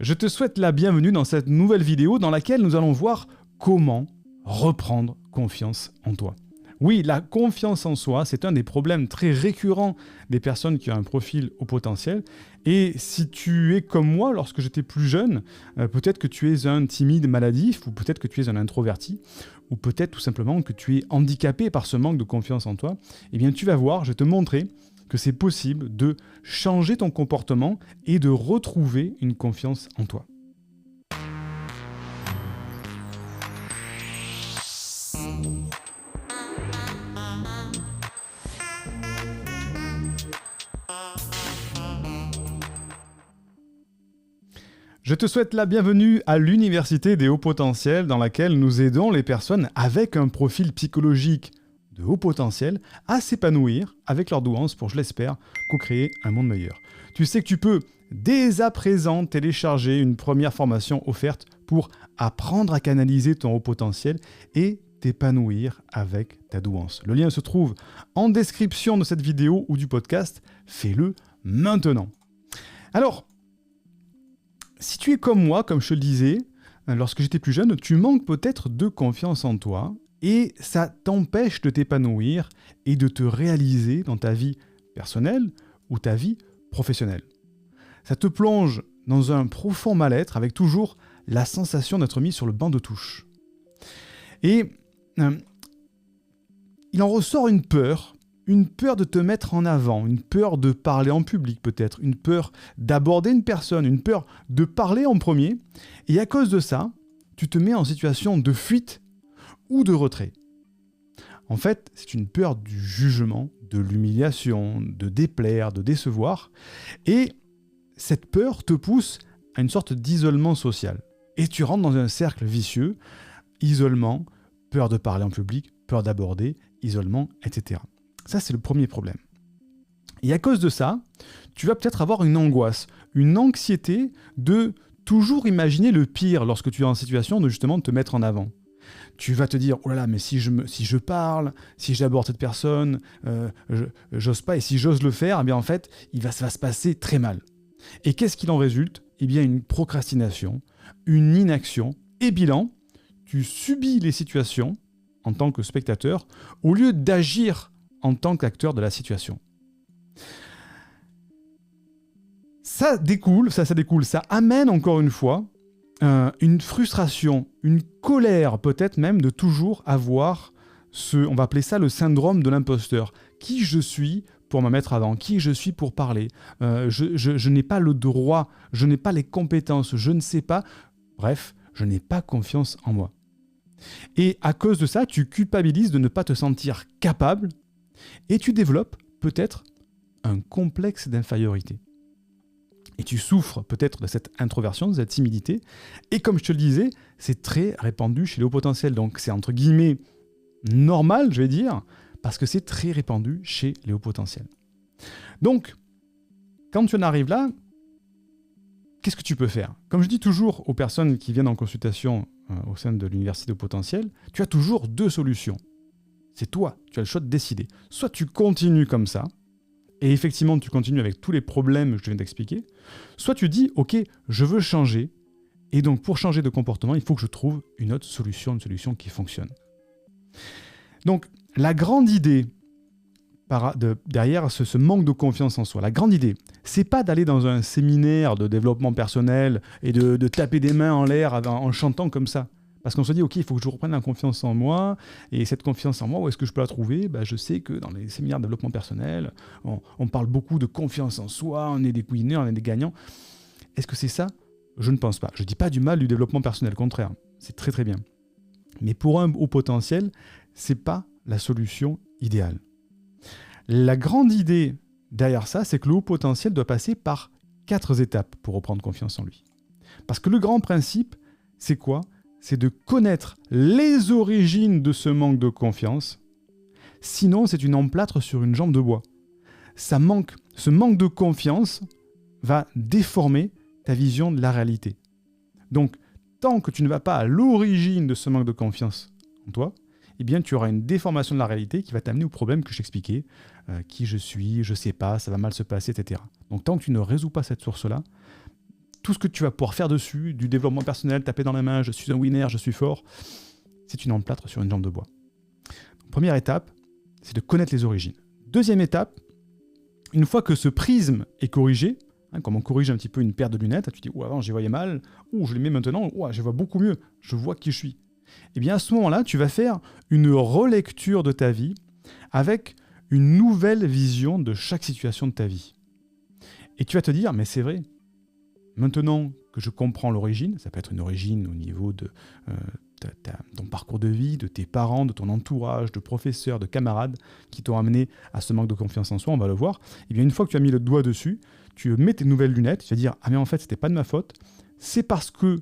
Je te souhaite la bienvenue dans cette nouvelle vidéo dans laquelle nous allons voir comment reprendre confiance en toi. Oui, la confiance en soi, c'est un des problèmes très récurrents des personnes qui ont un profil haut potentiel. Et si tu es comme moi lorsque j'étais plus jeune, peut-être que tu es un timide maladif, ou peut-être que tu es un introverti, ou peut-être tout simplement que tu es handicapé par ce manque de confiance en toi, eh bien tu vas voir, je vais te montrer que c'est possible de changer ton comportement et de retrouver une confiance en toi. Je te souhaite la bienvenue à l'Université des hauts potentiels dans laquelle nous aidons les personnes avec un profil psychologique de haut potentiel à s'épanouir avec leur douance pour, je l'espère, co-créer un monde meilleur. Tu sais que tu peux dès à présent télécharger une première formation offerte pour apprendre à canaliser ton haut potentiel et t'épanouir avec ta douance. Le lien se trouve en description de cette vidéo ou du podcast. Fais-le maintenant. Alors, si tu es comme moi, comme je te le disais, lorsque j'étais plus jeune, tu manques peut-être de confiance en toi et ça t'empêche de t'épanouir et de te réaliser dans ta vie personnelle ou ta vie professionnelle. Ça te plonge dans un profond mal-être avec toujours la sensation d'être mis sur le banc de touche. Et il en ressort une peur de te mettre en avant, une peur de parler en public peut-être, une peur d'aborder une personne, une peur de parler en premier. Et à cause de ça, tu te mets en situation de fuite ou de retrait. En fait, c'est une peur du jugement, de l'humiliation, de déplaire, de décevoir. Et cette peur te pousse à une sorte d'isolement social. Et tu rentres dans un cercle vicieux, isolement, peur de parler en public, peur d'aborder, isolement, etc. Ça, c'est le premier problème. Et à cause de ça, tu vas peut-être avoir une angoisse, une anxiété de toujours imaginer le pire lorsque tu es en situation de justement te mettre en avant. Tu vas te dire, oh là là, mais si je parle, si j'aborde cette personne, j'ose pas, et si j'ose le faire, eh bien en fait, ça va se passer très mal. Et qu'est-ce qu'il en résulte ? Eh bien une procrastination, une inaction, et bilan, tu subis les situations en tant que spectateur, au lieu d'agir en tant qu'acteur de la situation. Ça amène encore une fois une frustration, une colère peut-être même de toujours avoir on va appeler ça le syndrome de l'imposteur. Qui je suis pour me mettre avant ? Qui je suis pour parler ? Je n'ai pas le droit, je n'ai pas les compétences, je ne sais pas. Bref, je n'ai pas confiance en moi. Et à cause de ça, tu culpabilises de ne pas te sentir capable et tu développes peut-être un complexe d'infériorité. Et tu souffres peut-être de cette introversion, de cette timidité. Et comme je te le disais, c'est très répandu chez les hauts potentiels. Donc c'est entre guillemets normal, je vais dire, parce que c'est très répandu chez les hauts potentiels. Donc, quand tu en arrives là, qu'est-ce que tu peux faire ? Comme je dis toujours aux personnes qui viennent en consultation au sein de l'Université haut potentiel, tu as toujours deux solutions. C'est toi, tu as le choix de décider. Soit tu continues comme ça, et effectivement tu continues avec tous les problèmes que je viens d'expliquer, soit tu dis, ok, je veux changer, et donc pour changer de comportement, il faut que je trouve une autre solution, une solution qui fonctionne. Donc la grande idée derrière ce manque de confiance en soi, la grande idée, c'est pas d'aller dans un séminaire de développement personnel et de taper des mains en l'air en chantant comme ça. Parce qu'on se dit, ok, il faut que je reprenne la confiance en moi, et cette confiance en moi, où est-ce que je peux la trouver ? Je sais que dans les séminaires de développement personnel, on parle beaucoup de confiance en soi, on est des winners, on est des gagnants. Est-ce que c'est ça ? Je ne pense pas. Je ne dis pas du mal du développement personnel, au contraire, c'est très très bien. Mais pour un haut potentiel, c'est pas la solution idéale. La grande idée derrière ça, c'est que le haut potentiel doit passer par 4 étapes pour reprendre confiance en lui. Parce que le grand principe, c'est quoi ? C'est de connaître les origines de ce manque de confiance. Sinon, c'est une emplâtre sur une jambe de bois. Ce manque de confiance va déformer ta vision de la réalité. Donc, tant que tu ne vas pas à l'origine de ce manque de confiance en toi, eh bien, tu auras une déformation de la réalité qui va t'amener au problème que je t'expliquais. Qui je suis, je ne sais pas, ça va mal se passer, etc. Donc, tant que tu ne résous pas cette source-là, tout ce que tu vas pouvoir faire dessus, du développement personnel, taper dans la main, je suis un winner, je suis fort, c'est une emplâtre sur une jambe de bois. Donc, première étape, c'est de connaître les origines. Deuxième étape, une fois que ce prisme est corrigé, comme on corrige un petit peu une paire de lunettes, tu dis « avant j'y voyais mal, je les mets maintenant, je vois beaucoup mieux, je vois qui je suis ». Et bien à ce moment-là, tu vas faire une relecture de ta vie avec une nouvelle vision de chaque situation de ta vie. Et tu vas te dire « mais c'est vrai, maintenant que je comprends l'origine, ça peut être une origine au niveau de ton parcours de vie, de tes parents, de ton entourage, de professeurs, de camarades qui t'ont amené à ce manque de confiance en soi, on va le voir. Et bien une fois que tu as mis le doigt dessus, tu mets tes nouvelles lunettes, tu vas dire « ah mais en fait, c'était pas de ma faute, c'est parce que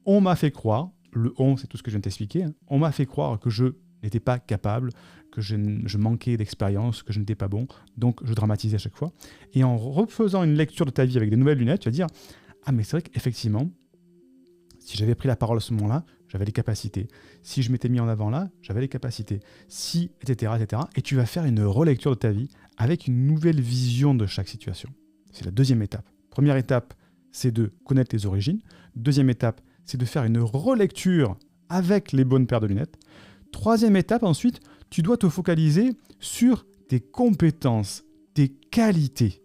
on m'a fait croire, le on, c'est tout ce que je viens de t'expliquer, on m'a fait croire que je n'étais pas capable, que je manquais d'expérience, que je n'étais pas bon, donc je dramatisais à chaque fois. » Et en refaisant une lecture de ta vie avec des nouvelles lunettes, tu vas dire « ah mais c'est vrai qu'effectivement, si j'avais pris la parole à ce moment-là, j'avais les capacités. Si je m'étais mis en avant là, j'avais les capacités. Si, etc., etc. » Et tu vas faire une relecture de ta vie avec une nouvelle vision de chaque situation. C'est la deuxième étape. Première étape, c'est de connaître les origines. Deuxième étape, c'est de faire une relecture avec les bonnes paires de lunettes. Troisième étape, ensuite, tu dois te focaliser sur tes compétences, tes qualités.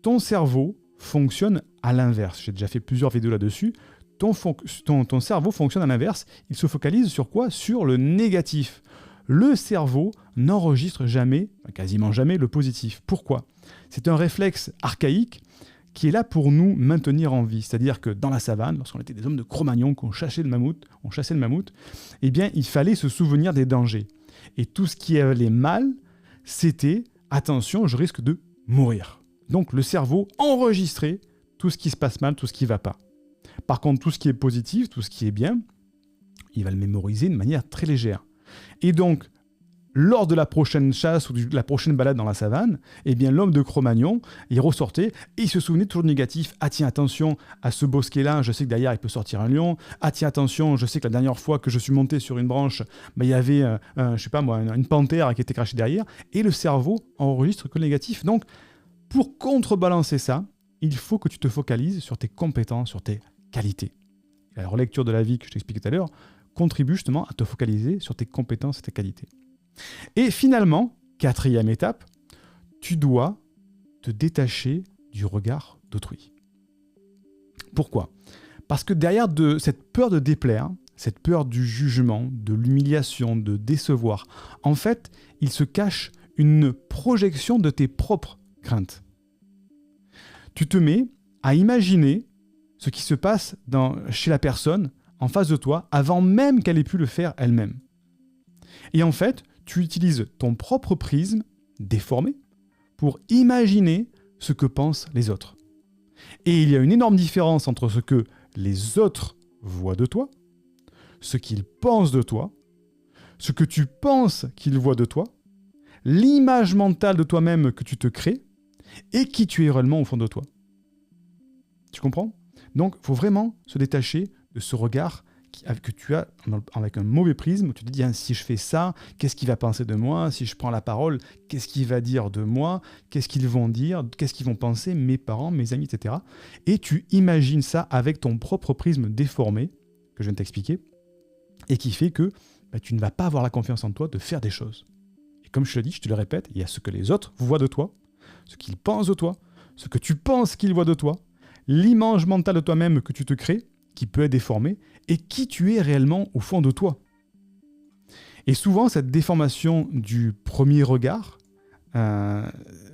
Ton cerveau fonctionne à l'inverse. J'ai déjà fait plusieurs vidéos là-dessus. Ton cerveau fonctionne à l'inverse. Il se focalise sur quoi ? Sur le négatif. Le cerveau n'enregistre jamais, quasiment jamais, le positif. Pourquoi ? C'est un réflexe archaïque qui est là pour nous maintenir en vie. C'est-à-dire que dans la savane, lorsqu'on était des hommes de Cro-Magnon, qu'on chassait le mammouth, eh bien, il fallait se souvenir des dangers. Et tout ce qui allait mal, c'était « attention, je risque de mourir ». Donc le cerveau enregistrait tout ce qui se passe mal, tout ce qui ne va pas. Par contre, tout ce qui est positif, tout ce qui est bien, il va le mémoriser de manière très légère. Et donc, lors de la prochaine chasse ou de la prochaine balade dans la savane, eh bien, l'homme de Cro-Magnon, il ressortait et il se souvenait toujours du négatif. « Ah tiens, attention, à ce bosquet-là, je sais que derrière, il peut sortir un lion. Ah tiens, attention, je sais que la dernière fois que je suis monté sur une branche, il y avait, une panthère qui était crachée derrière. » Et le cerveau enregistre que le négatif. Donc, pour contrebalancer ça, il faut que tu te focalises sur tes compétences, sur tes qualités. Et la relecture de la vie que je t'expliquais tout à l'heure contribue justement à te focaliser sur tes compétences et tes qualités. Et finalement, quatrième étape, tu dois te détacher du regard d'autrui. Pourquoi ? Parce que derrière cette peur de déplaire, cette peur du jugement, de l'humiliation, de décevoir, en fait, il se cache une projection de tes propres craintes. Tu te mets à imaginer ce qui se passe chez la personne en face de toi avant même qu'elle ait pu le faire elle-même. Et en fait, tu utilises ton propre prisme déformé pour imaginer ce que pensent les autres. Et il y a une énorme différence entre ce que les autres voient de toi, ce qu'ils pensent de toi, ce que tu penses qu'ils voient de toi, l'image mentale de toi-même que tu te crées et qui tu es réellement au fond de toi. Tu comprends ? Donc, il faut vraiment se détacher de ce regard que tu as avec un mauvais prisme. Tu te dis, si je fais ça, qu'est-ce qu'il va penser de moi ? Si je prends la parole, qu'est-ce qu'il va dire de moi ? Qu'est-ce qu'ils vont dire ? Qu'est-ce qu'ils vont penser, mes parents, mes amis, etc. Et tu imagines ça avec ton propre prisme déformé, que je viens de t'expliquer, et qui fait que tu ne vas pas avoir la confiance en toi de faire des choses. Et comme je te le dis, je te le répète, il y a ce que les autres voient de toi, ce qu'ils pensent de toi, ce que tu penses qu'ils voient de toi, l'image mentale de toi-même que tu te crées, qui peut être déformée, et qui tu es réellement au fond de toi. Et souvent, cette déformation du premier regard,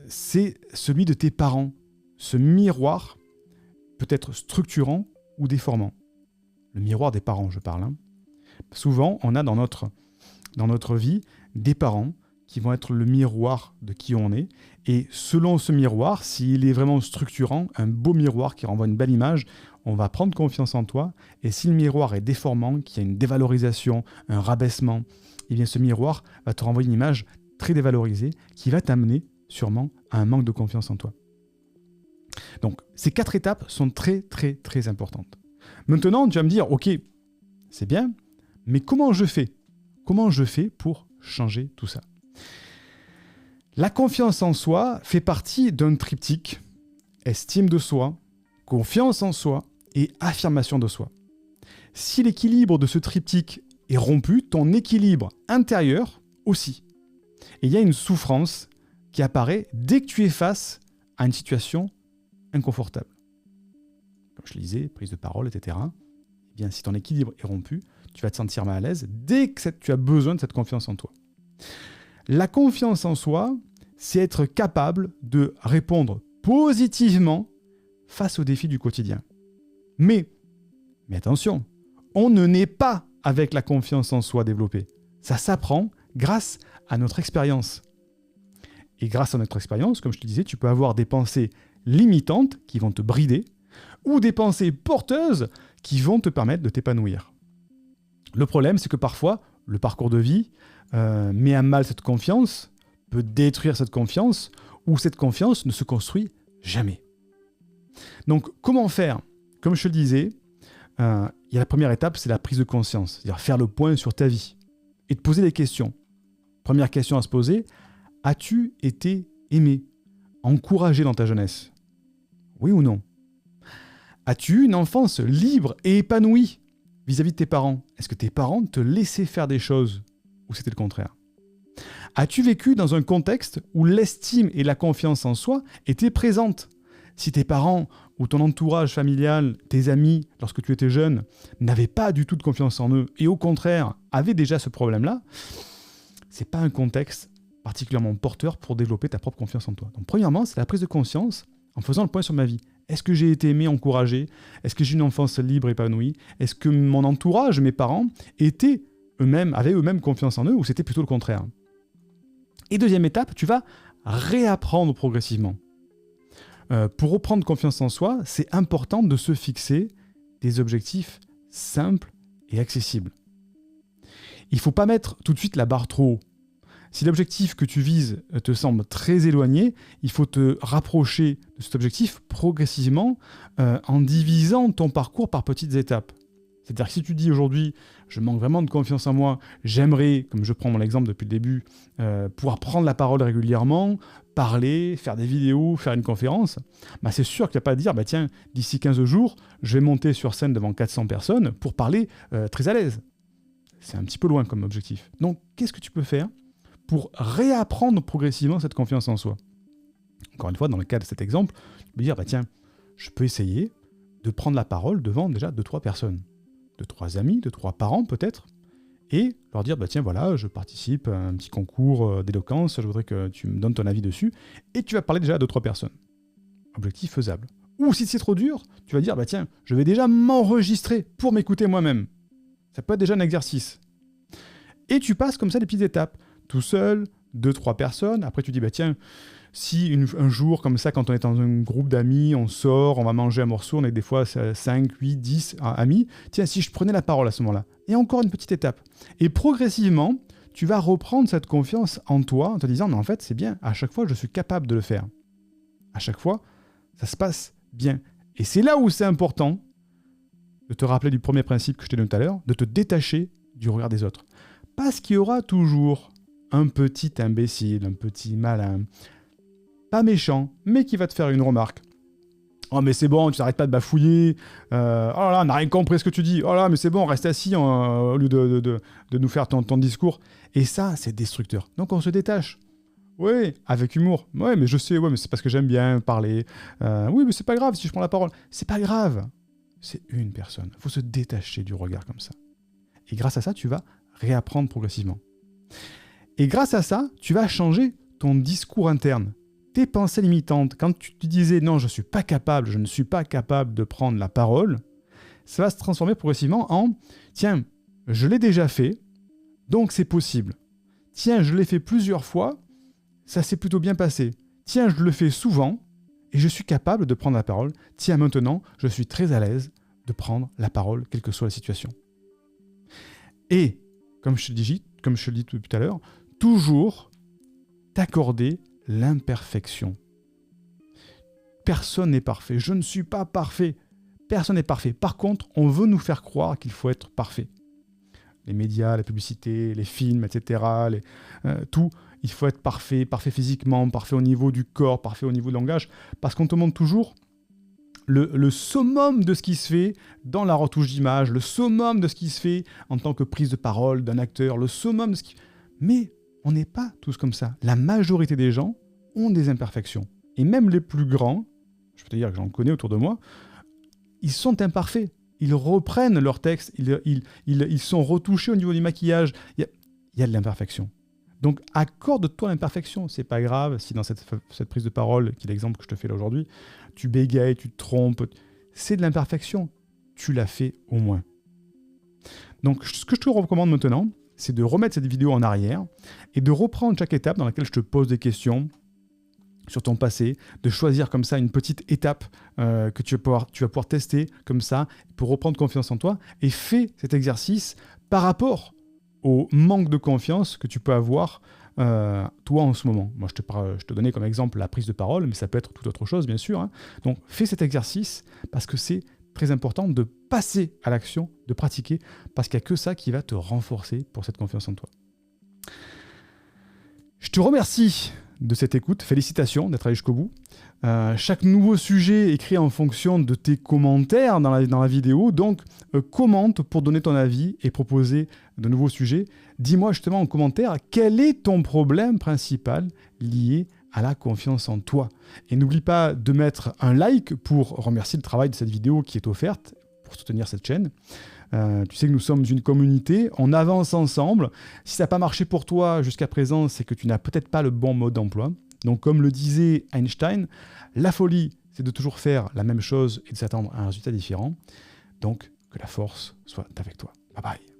c'est celui de tes parents. Ce miroir peut être structurant ou déformant. Le miroir des parents, je parle. Souvent, on a dans notre vie des parents qui vont être le miroir de qui on est. Et selon ce miroir, s'il est vraiment structurant, un beau miroir qui renvoie une belle image, on va prendre confiance en toi. Et si le miroir est déformant, qu'il y a une dévalorisation, un rabaissement, eh bien ce miroir va te renvoyer une image très dévalorisée qui va t'amener sûrement à un manque de confiance en toi. Donc, ces 4 étapes sont très, très, très importantes. Maintenant, tu vas me dire, ok, c'est bien, mais comment je fais ? Comment je fais pour changer tout ça ? La confiance en soi fait partie d'un triptyque, estime de soi, confiance en soi et affirmation de soi. Si l'équilibre de ce triptyque est rompu, ton équilibre intérieur aussi. Et il y a une souffrance qui apparaît dès que tu es face à une situation inconfortable. Comme je le disais, prise de parole, etc. Eh bien, si ton équilibre est rompu, tu vas te sentir mal à l'aise dès que tu as besoin de cette confiance en toi. La confiance en soi, c'est être capable de répondre positivement face aux défis du quotidien. Mais attention, on ne naît pas avec la confiance en soi développée. Ça s'apprend grâce à notre expérience. Et grâce à notre expérience, comme je te disais, tu peux avoir des pensées limitantes qui vont te brider ou des pensées porteuses qui vont te permettre de t'épanouir. Le problème, c'est que parfois, le parcours de vie met à mal cette confiance, peut détruire cette confiance, ou cette confiance ne se construit jamais. Donc, comment faire ? Comme je te le disais, il y a la première étape, c'est la prise de conscience, c'est-à-dire faire le point sur ta vie et te poser des questions. Première question à se poser, as-tu été aimé, encouragé dans ta jeunesse ? Oui ou non ? As-tu eu une enfance libre et épanouie vis-à-vis de tes parents ? Est-ce que tes parents te laissaient faire des choses ou c'était le contraire ? As-tu vécu dans un contexte où l'estime et la confiance en soi étaient présentes ? Si tes parents ou ton entourage familial, tes amis, lorsque tu étais jeune, n'avaient pas du tout de confiance en eux et au contraire avaient déjà ce problème-là, c'est pas un contexte particulièrement porteur pour développer ta propre confiance en toi. Donc premièrement, c'est la prise de conscience en faisant le point sur ma vie. Est-ce que j'ai été aimé, encouragé ? Est-ce que j'ai une enfance libre, épanouie ? Est-ce que mon entourage, mes parents, avaient eux-mêmes confiance en eux ou c'était plutôt le contraire ? Et deuxième étape, tu vas réapprendre progressivement. Pour reprendre confiance en soi, c'est important de se fixer des objectifs simples et accessibles. Il ne faut pas mettre tout de suite la barre trop haut. Si l'objectif que tu vises te semble très éloigné, il faut te rapprocher de cet objectif progressivement en divisant ton parcours par petites étapes. C'est-à-dire que si tu dis aujourd'hui, je manque vraiment de confiance en moi, j'aimerais, comme je prends mon exemple depuis le début, pouvoir prendre la parole régulièrement, parler, faire des vidéos, faire une conférence, c'est sûr qu'il n'y a pas à dire, tiens, d'ici 15 jours, je vais monter sur scène devant 400 personnes pour parler très à l'aise. C'est un petit peu loin comme objectif. Donc, qu'est-ce que tu peux faire pour réapprendre progressivement cette confiance en soi ? Encore une fois, dans le cas de cet exemple, tu peux dire, tiens, je peux essayer de prendre la parole devant déjà 2-3 personnes. 2-3 amis, 2-3 parents peut-être, et leur dire, tiens, voilà, je participe à un petit concours d'éloquence, je voudrais que tu me donnes ton avis dessus, et tu vas parler déjà à 2-3 personnes. Objectif faisable. Ou si c'est trop dur, tu vas dire, tiens, je vais déjà m'enregistrer pour m'écouter moi-même. Ça peut être déjà un exercice. Et tu passes comme ça des petites étapes. Tout seul, 2-3 personnes, après tu dis, tiens, si un jour, comme ça, quand on est dans un groupe d'amis, on sort, on va manger un morceau, on est des fois 5, 8, 10 amis, tiens, si je prenais la parole à ce moment-là. Et encore une petite étape. Et progressivement, tu vas reprendre cette confiance en toi en te disant, mais en fait, c'est bien, à chaque fois, je suis capable de le faire. À chaque fois, ça se passe bien. Et c'est là où c'est important de te rappeler du premier principe que je t'ai donné tout à l'heure, de te détacher du regard des autres. Parce qu'il y aura toujours un petit imbécile, un petit malin, pas méchant, mais qui va te faire une remarque. Oh mais c'est bon, tu n'arrêtes pas de bafouiller. Oh là, on n'a rien compris ce que tu dis. Oh là, mais c'est bon, reste assis au lieu de nous faire ton discours. Et ça, c'est destructeur. Donc on se détache. Oui, avec humour. Oui, mais je sais, mais c'est parce que j'aime bien parler. Oui, mais c'est pas grave si je prends la parole. C'est pas grave. C'est une personne. Il faut se détacher du regard comme ça. Et grâce à ça, tu vas réapprendre progressivement. Et grâce à ça, tu vas changer ton discours interne. Tes pensées limitantes, quand tu te disais « non, je ne suis pas capable de prendre la parole », ça va se transformer progressivement en « tiens, je l'ai déjà fait, donc c'est possible. Tiens, je l'ai fait plusieurs fois, ça s'est plutôt bien passé. Tiens, je le fais souvent et je suis capable de prendre la parole. Tiens, maintenant, je suis très à l'aise de prendre la parole, quelle que soit la situation. » Et, comme je te le dis tout à l'heure, toujours t'accorder l'imperfection. Personne n'est parfait. Je ne suis pas parfait. Personne n'est parfait. Par contre, on veut nous faire croire qu'il faut être parfait. Les médias, la publicité, les films, etc. Tout, il faut être parfait, parfait physiquement, parfait au niveau du corps, parfait au niveau du langage, parce qu'on te montre toujours le summum de ce qui se fait dans la retouche d'image, le summum de ce qui se fait en tant que prise de parole d'un acteur, le summum de ce qui... Mais on n'est pas tous comme ça. La majorité des gens ont des imperfections. Et même les plus grands, je peux te dire que j'en connais autour de moi, ils sont imparfaits. Ils reprennent leur texte, ils sont retouchés au niveau du maquillage. Il y a de l'imperfection. Donc accorde-toi l'imperfection. C'est pas grave si dans cette prise de parole, qui est l'exemple que je te fais là aujourd'hui, tu bégayes, tu te trompes. C'est de l'imperfection. Tu l'as fait au moins. Donc ce que je te recommande maintenant, c'est de remettre cette vidéo en arrière et de reprendre chaque étape dans laquelle je te pose des questions sur ton passé, de choisir comme ça une petite étape que tu vas pouvoir tester comme ça pour reprendre confiance en toi, et fais cet exercice par rapport au manque de confiance que tu peux avoir toi en ce moment. Moi, je te donnais comme exemple la prise de parole, mais ça peut être toute autre chose, bien sûr. Hein. Donc, fais cet exercice parce que c'est très important de passer à l'action, de pratiquer, parce qu'il n'y a que ça qui va te renforcer pour cette confiance en toi. Je te remercie de cette écoute. Félicitations d'être allé jusqu'au bout. Chaque nouveau sujet est créé en fonction de tes commentaires dans la vidéo. Donc, commente pour donner ton avis et proposer de nouveaux sujets. Dis-moi justement en commentaire quel est ton problème principal lié à la confiance en toi. Et n'oublie pas de mettre un like pour remercier le travail de cette vidéo qui est offerte pour soutenir cette chaîne. Tu sais que nous sommes une communauté, on avance ensemble. Si ça n'a pas marché pour toi jusqu'à présent, c'est que tu n'as peut-être pas le bon mode d'emploi. Donc comme le disait Einstein, la folie, c'est de toujours faire la même chose et de s'attendre à un résultat différent. Donc que la force soit avec toi. Bye bye.